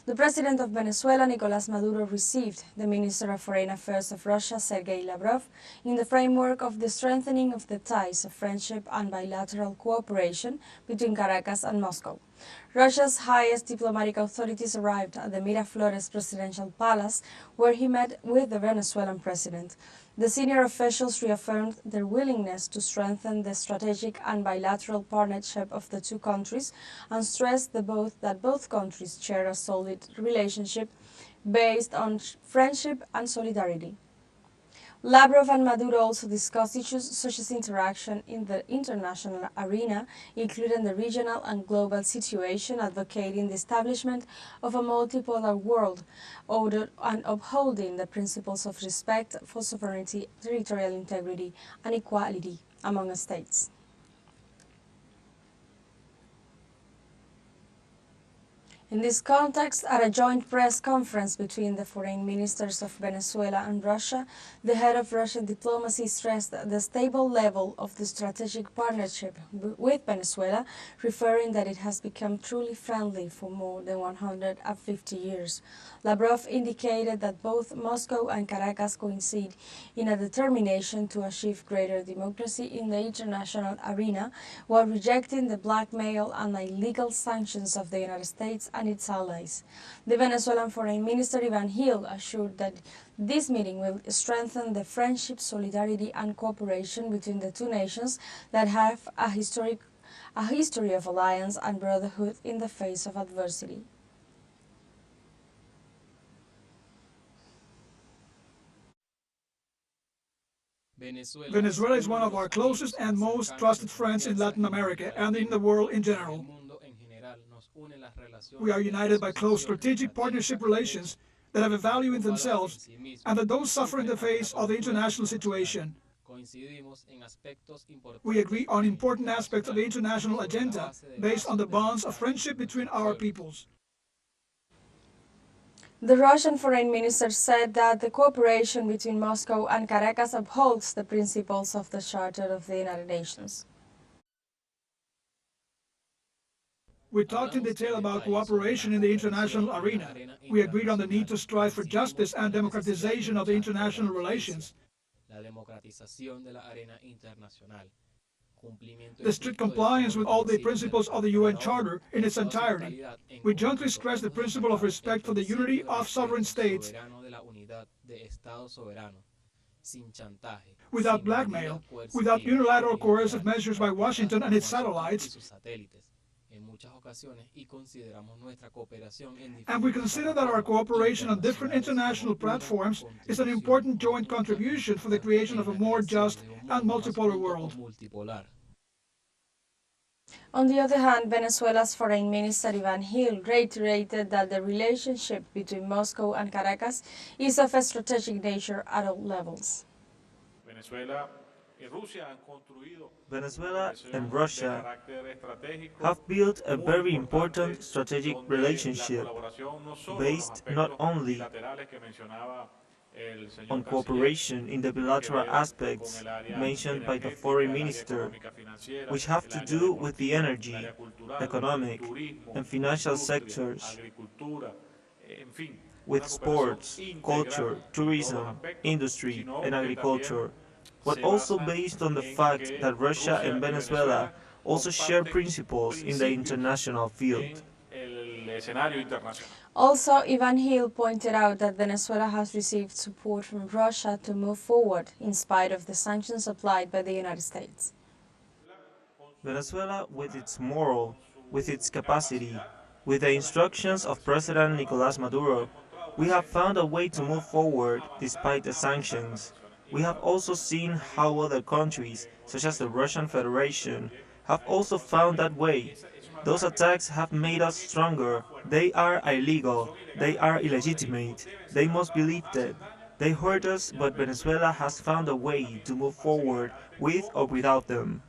The President of Venezuela, Nicolás Maduro, received the Minister of Foreign Affairs of Russia, Sergei Lavrov, in the framework of the strengthening of the ties of friendship and bilateral cooperation between Caracas and Moscow. Russia's highest diplomatic authorities arrived at the Miraflores presidential palace, where he met with the Venezuelan president. The senior officials reaffirmed their willingness to strengthen the strategic and bilateral partnership of the two countries and stressed that both countries share a solid relationship based on friendship and solidarity. Lavrov and Maduro also discussed issues such as interaction in the international arena, including the regional and global situation, advocating the establishment of a multipolar world order and upholding the principles of respect for sovereignty, territorial integrity, and equality among states. In this context, at a joint press conference between the foreign ministers of Venezuela and Russia, the head of Russian diplomacy stressed the stable level of the strategic partnership with Venezuela, referring that it has become truly friendly for more than 150 years. Lavrov indicated that both Moscow and Caracas coincide in a determination to achieve greater democracy in the international arena, while rejecting the blackmail and illegal sanctions of the United States and its allies. The Venezuelan Foreign Minister Ivan Gil assured that this meeting will strengthen the friendship, solidarity and cooperation between the two nations that have a history of alliance and brotherhood in the face of adversity. Venezuela is one of our closest and most trusted friends in Latin America and in the world in general. We are united by close strategic partnership relations that have a value in themselves and that don't suffer in the face of the international situation. We agree on important aspects of the international agenda based on the bonds of friendship between our peoples. The Russian foreign minister said that the cooperation between Moscow and Caracas upholds the principles of the Charter of the United Nations. We talked in detail about cooperation in the international arena. We agreed on the need to strive for justice and democratization of the international relations. The strict compliance with all the principles of the UN Charter in its entirety. We jointly stressed the principle of respect for the unity of sovereign states without blackmail, without unilateral coercive measures by Washington and its satellites, and we consider that our cooperation on different international platforms is an important joint contribution for the creation of a more just and multipolar world. On the other hand, Venezuela's Foreign Minister Ivan Gil reiterated that the relationship between Moscow and Caracas is of a strategic nature at all levels. Venezuela and Russia have built a very important strategic relationship based not only on cooperation in the bilateral aspects mentioned by the foreign minister, which have to do with the energy, economic, and financial sectors, with sports, culture, tourism, industry, and agriculture, but also based on the fact that Russia and Venezuela also share principles in the international field. Also, Ivan Gil pointed out that Venezuela has received support from Russia to move forward in spite of the sanctions applied by the United States. Venezuela, with its moral, with its capacity, with the instructions of President Nicolás Maduro, we have found a way to move forward despite the sanctions. We have also seen how other countries, such as the Russian Federation, have also found that way. Those attacks have made us stronger. They are illegal. They are illegitimate. They must be lifted. They hurt us, but Venezuela has found a way to move forward with or without them.